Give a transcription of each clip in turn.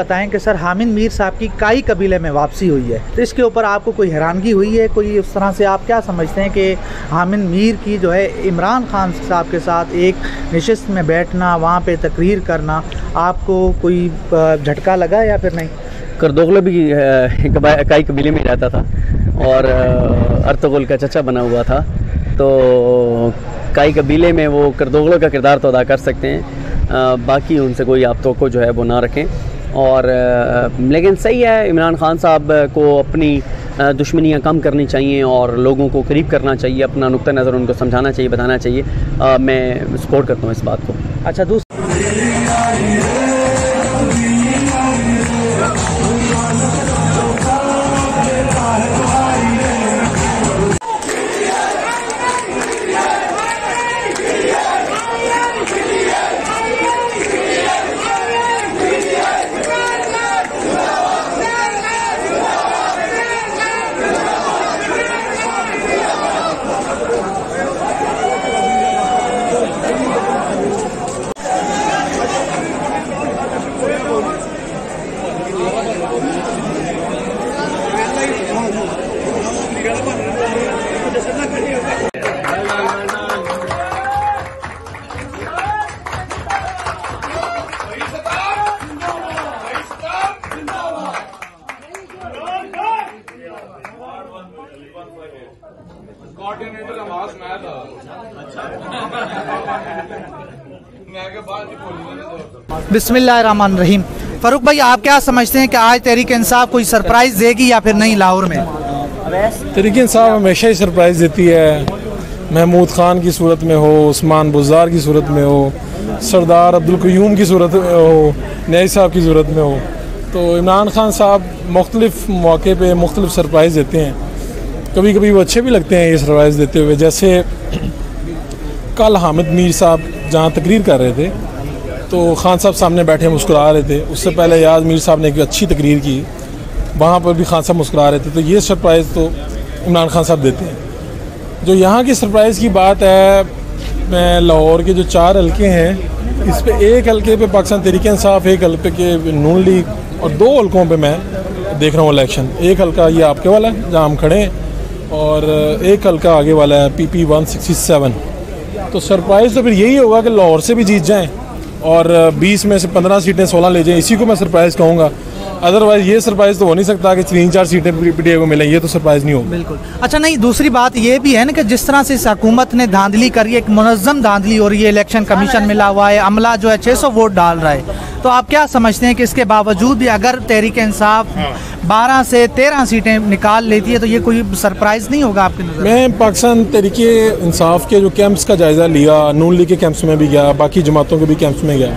बताएं कि सर हामिद मीर साहब की काई कबीले में वापसी हुई है, तो इसके ऊपर आपको कोई हैरानगी हुई है, कोई उस तरह से आप क्या समझते हैं कि हामिद मीर की जो है इमरान खान साहब के साथ एक नशिस्त में बैठना, वहाँ पे तकरीर करना, आपको कोई झटका लगा या फिर नहीं? करदोगला भी काई कबीले में रहता था और अर्तुगरुल का चचा बना हुआ था, तो काई कबीले में वो करदोगला का किरदार तो अदा कर सकते हैं, बाकी उनसे कोई आप तो को जो है वो ना रखें। और लेकिन सही है, इमरान खान साहब को अपनी दुश्मनियाँ कम करनी चाहिए और लोगों को करीब करना चाहिए, अपना नुक्ता नज़र उनको समझाना चाहिए, बताना चाहिए। मैं सपोर्ट करता हूँ इस बात को। अच्छा, बिस्मिल्लाहिर्रहमानिर्रहीम। फ़ारूक भाई, आप क्या समझते हैं कि आज तहरीक इंसाफ कोई सरप्राइज़ देगी या फिर नहीं लाहौर में? तहरीक इंसाफ हमेशा ही सरप्राइज़ देती है, महमूद ख़ान की सूरत में हो, उस्मान बुज़दार की सूरत में हो, सरदार अब्दुल क़य्यूम की सूरत में हो, न्याई साहब की सूरत में हो, तो इमरान खान साहब मुख्तलिफ़ मौके पे मुख्तलिफ़ सरप्राइज़ देते हैं। कभी कभी वो अच्छे भी लगते हैं ये सरप्राइज़ देते हुए। जैसे कल हामिद मीर साहब जहाँ तकरीर कर रहे थे तो खान साहब सामने बैठे मुस्कुरा रहे थे, उससे पहले याद मीर साहब ने एक अच्छी तकरीर की, वहाँ पर भी खान साहब मुस्कुरा रहे थे। तो ये सरप्राइज़ तो इमरान खान साहब देते हैं। जो यहाँ की सरप्राइज़ की बात है, मैं लाहौर के जो 4 हल्के हैं, इस पे एक हल्के पे पाकिस्तान तहरीक इंसाफ, एक हल्के के नून लीग और 2 हल्कों पे मैं देख रहा हूँ इलेक्शन। एक हल्का ये आपके वाला है जहाँ हम खड़े हैं और एक हल्का आगे वाला है PP 167। तो सरप्राइज़ तो फिर यही होगा कि लाहौर से भी जीत जाएँ और 20 में से 15 सीटें 16 ले जाएँ, इसी को मैं सरप्राइज़ कहूँगा। अदरवाइज़ ये सरप्राइज़ तो हो नहीं सकता कि 3-4 सीटें PTI को मिलें, ये तो सरप्राइज़ नहीं होगा। बिल्कुल। अच्छा, नहीं, दूसरी बात ये भी है ना कि जिस तरह से इस हुकूमत ने धांधली करी, एक मुनज़्ज़म धांधली हो रही है, इलेक्शन कमीशन मिला हुआ है, अमला जो है 600 वोट डाल रहा है, तो आप क्या समझते हैं कि इसके बावजूद भी अगर तहरीक इंसाफ 12 से 13 सीटें निकाल लेती है तो ये कोई सरप्राइज़ नहीं होगा आपकी नज़र? मैं पाकिस्तान तहरीक इंसाफ के जो कैंप्स का जायज़ा लिया, नून लीग के कैंप्स में भी गया, बाकी जमातों के भी कैंप्स में गया,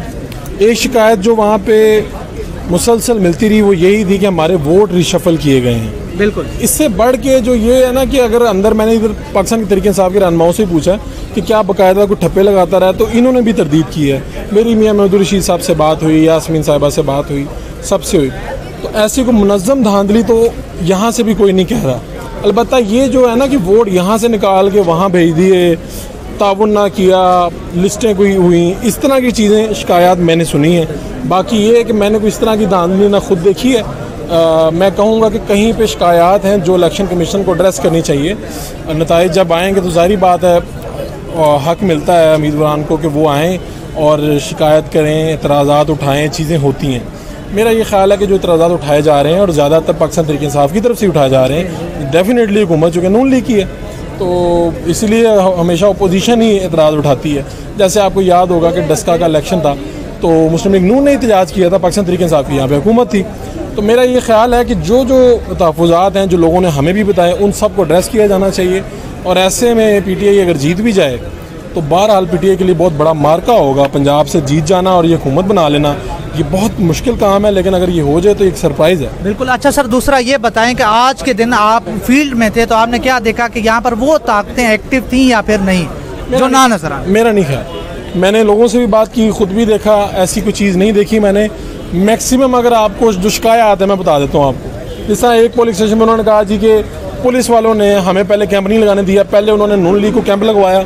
एक शिकायत जो वहाँ पे मुसलसल मिलती रही वो यही थी कि हमारे वोट रिशफल किए गए हैं। बिल्कुल। इससे बढ़ के जो ये है ना कि अगर अंदर, मैंने इधर पाकिस्तान के तहरीक इंसाफ के रहनुमाओं से पूछा कि क्या बाकायदा कोई ठप्पे लगाता रहा, तो इन्होंने भी तरदीद की है। मेरी मियाँ महमूद रशीद साहब से बात हुई, यास्मीन साहिबा से बात हुई, सबसे हुई। तो ऐसी को मुनज़्ज़म धांधली तो यहाँ से भी कोई नहीं कह रहा। अलबत्ता ये जो है ना कि वोट यहाँ से निकाल के वहाँ भेज दिए, ताउन ना किया, लिस्टें कोई हुई, इस तरह की चीज़ें शिकायत मैंने सुनी है। बाकी ये है कि मैंने कोई इस तरह की धांधली ना खुद देखी है। मैं कहूँगा कि कहीं पे शिकायत हैं जो इलेक्शन कमीशन को एड्रेस करनी चाहिए। नताइज जब आएंगे तो ज़ाहिर बात है हक मिलता है उम्मीदवार को कि वो आएँ और शिकायत करें, एतराज़ात उठाएँ, चीज़ें होती हैं। मेरा ये ख्याल है कि जो एतराज़ात उठाए जा रहे हैं और ज़्यादातर पाकिस्तान तहरीक इंसाफ की तरफ से उठाए जा रहे हैं, डेफिनेटली हुकूमत जो कि नून लीग की है, तो इसलिए हमेशा अपोजिशन ही एतराज़ उठाती है। जैसे आपको याद होगा कि डस्का का इलेक्शन था तो मुस्लिम लीग नून ने एहतजाज किया था, पाकिस्तान तहरीक इंसाफ की यहाँ पे हुकूमत थी। तो मेरा ये ख्याल है कि जो जो तहफ़्फ़ुज़ात हैं जो लोगों ने हमें भी बताए, उन सब को एड्रेस किया जाना चाहिए। और ऐसे में PTI अगर जीत भी जाए तो बहरहाल PTI के लिए बहुत बड़ा मार्का होगा। पंजाब से जीत जाना और ये हुकूमत बना लेना ये बहुत मुश्किल काम है, लेकिन अगर ये हो जाए तो एक सरप्राइज़ है। बिल्कुल। अच्छा सर, दूसरा ये बताएं कि आज के दिन आप फील्ड में थे तो आपने क्या देखा कि यहाँ पर वो ताकतें एक्टिव थी या फिर नहीं जो ना नजर आ? मेरा नहीं ख्याल, मैंने लोगों से भी बात की, खुद भी देखा, ऐसी कोई चीज़ नहीं देखी मैंने। मैक्सिमम अगर आपको जो शिकायत है मैं बता देता हूँ आपको। जिस तरह एक पुलिस स्टेशन में उन्होंने कहा जी कि पुलिस वालों ने हमें पहले कैंप नहीं लगाने दिया, पहले उन्होंने नून लीग को कैंप लगवाया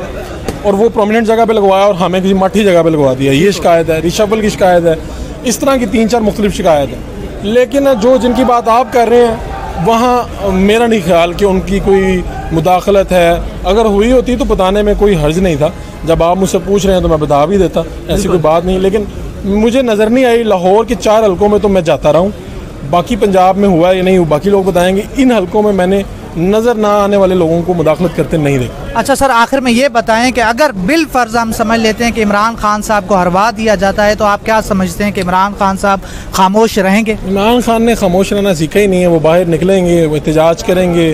और वो प्रोमिनेंट जगह पे लगवाया और हमें किसी मठी जगह पे लगवा दिया, ये शिकायत है। रिशफल की शिकायत है। इस तरह की 3-4 मुख्तलिफ शिकायत है। लेकिन जो जिनकी बात आप कर रहे हैं वहाँ मेरा नहीं ख्याल कि उनकी कोई मुदाखलत है। अगर हुई होती तो बताने में कोई हर्ज नहीं था। जब आप मुझसे पूछ रहे हैं तो मैं बता भी देता, ऐसी कोई बात नहीं। लेकिन मुझे नज़र नहीं आई। लाहौर के 4 हलकों में तो मैं जाता रहा हूँ, बाकी पंजाब में हुआ या नहीं हुआ बाकी लोग बताएंगे। इन हलकों में मैंने नज़र ना आने वाले लोगों को मुदाखलत करते नहीं देखा। अच्छा सर, आखिर में ये बताएं कि अगर बिल फर्ज हम समझ लेते हैं कि इमरान खान साहब को हरवा दिया जाता है तो आप क्या समझते हैं कि इमरान खान साहब खामोश रहेंगे? इमरान खान ने खामोश रहना सीखा ही नहीं है। वो बाहर निकलेंगे, वो एहतजाज करेंगे।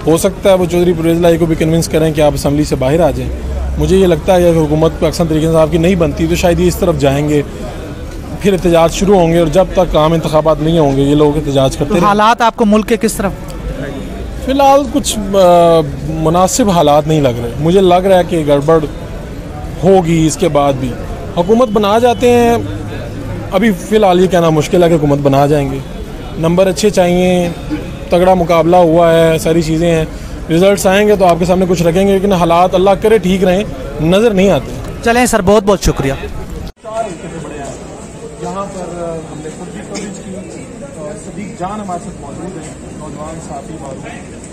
हो सकता है वो चौधरी परवेज़ लाई को भी कन्विंस करें कि आप असम्बली से बाहर आ जाएँ। मुझे ये लगता है कि अगर हुकूमत पर अक्सर तरीके से आपकी नहीं बनती तो शायद ये इस तरफ जाएंगे, फिर एहतजाज शुरू होंगे और जब तक आम इंतखाबात नहीं होंगे ये लोग एहतजाज करते तो हालात आपको मुल्क के किस तरफ? फ़िलहाल कुछ मुनासिब हालात नहीं लग रहे। मुझे लग रहा है कि गड़बड़ होगी। इसके बाद भी हुकूमत बना जाते हैं। अभी फ़िलहाल ये कहना मुश्किल है कि हुकूमत बना जाएंगे। नंबर अच्छे चाहिए, तगड़ा मुकाबला हुआ है, सारी चीज़ें हैं। रिज़ल्ट्स आएंगे तो आपके सामने कुछ रखेंगे, लेकिन हालात अल्लाह करे ठीक रहें नज़र नहीं आते। चलें सर, बहुत बहुत शुक्रिया। यहाँ पर हमने खुद भी कवरेज की और सदीक जान हमारे साथ मौजूद है, नौजवान साथी मारूफ,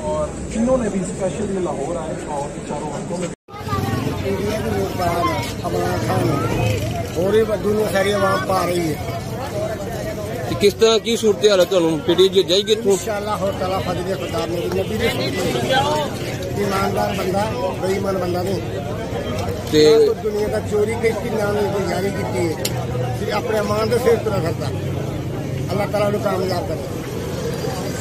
और इन्होंने भी स्पेशली लाहौर आए और 4 हलकों में दुनिया सारी आवाम पा रही है। किस तरह की सूरत हाल है ਤੁਹਾਨੂੰ ਪੀਡੀਜੀ ਜਾਏਗੀ ਇੱਥੋਂ इंशाअल्लाह हो ताला फजल खुदा मेरी नबी ने ईमानदार बंदा बेईमान बंदा नहीं ਤੇ तो दुनिया का चोरी की इसकी नाम ने जारी की है फिर अपने अमान से सिर तुरा करता। अल्लाह ताला उन्हें कामयाब करे।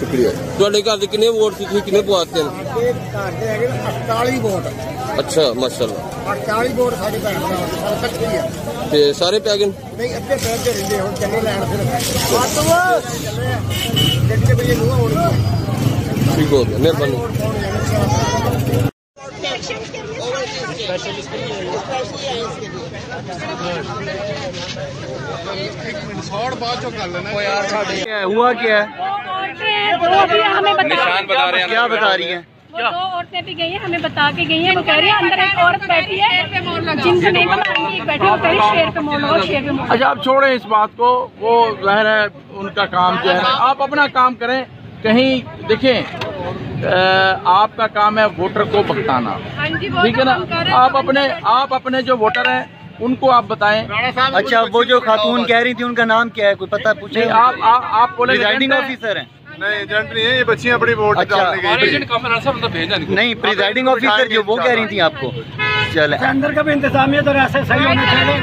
ਸ਼ੁਕਰੀਆ। ਤੁਹਾਡੇ ਘਰ ਦੇ ਕਿੰਨੇ ਵੋਟ ਸੀ, ਤੁਸੀਂ ਕਿੰਨੇ ਪਵਾਤੇ ਨੇ? ਸਾਡੇ ਘਰ ਦੇ ਹੈਗੇ 48 ਵੋਟ। ਅੱਛਾ ਮਾਸ਼ਾਅੱਲਾ। 48 ਵੋਟ ਸਾਡੇ ਭੈਣ ਭਰਾ ਸਾਰੇ ਇਕੱਠੇ ਆ ਤੇ ਸਾਰੇ ਪੈ ਗਏ? ਨਹੀਂ ਅੱਧੇ ਪੈਰ ਤੇ ਰਹਿੰਦੇ ਹੁਣ ਚੱਲੇ ਲੈਣ ਫਿਰ ਗੱਡੀ ਤੇ ਨੂੰ ਹੋਣੀ। ਠੀਕ ਹੋ ਗਿਆ, ਮਿਹਰਬਾਨੀ। हुआ क्या है? हमें निशान बता रहे हैं, क्या बता रही है? वो 2 औरतें भी गई हैं, हमें बता के गई हैं। वो कह रही है अंदर एक औरत बैठी है जिनसे नहीं बताएंगी, एक बैठी, वो कह रही शेर पे मोड़ लो, शेर पे मोड़। अच्छा आप छोड़ें इस बात को, वो ज़ाहिर है उनका काम जो है, आप अपना काम करें। कहीं देखें आपका काम है वोटर को भुगताना, ठीक है ना? आप अपने जो वोटर हैं उनको आप बताएं। अच्छा, वो जो खातून कह रही थी उनका नाम क्या है, कोई पता पूछे? आप प्रिजाइडिंग ऑफिसर हैं? नहीं, एजेंट नहीं है, ये बच्चियां अपनी वोट डालने गई। नहीं, प्रिजाइडिंग ऑफिसर जो वो कह रही थी आपको। चले, अंदर का भी इंतजामिया तो ऐसे सही होना चाहिए,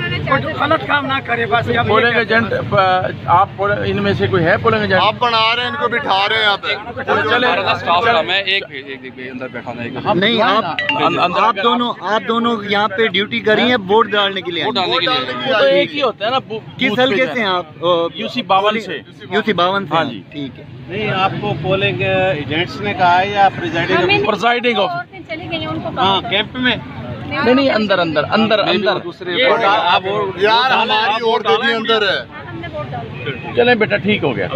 गलत काम ना करे बस। पोलिंग एजेंट आप इनमें से कोई है पोलिंग एजेंट? आप बना रहे हैं, इनको बिठा रहे हैं यहाँ पे। चले मैं एक अंदर बैठा हूँ। नहीं, आप दोनों यहाँ पे ड्यूटी करी है वोट डालने के लिए? तो एक ही होता है ना। किस हल्के से हैं आप? यूसी 52 से। यूसी 52 से? हाँ जी, ठीक है। नहीं, आपको पोलिंग एजेंट्स ने कहा है या प्रिजाइडिंग ऑफिसर? चली गई हैं उनको। हाँ, कैंप में नहीं, अंदर दूसरे यार हमारी वोट भी अंदर है। चले बेटा, ठीक हो गया।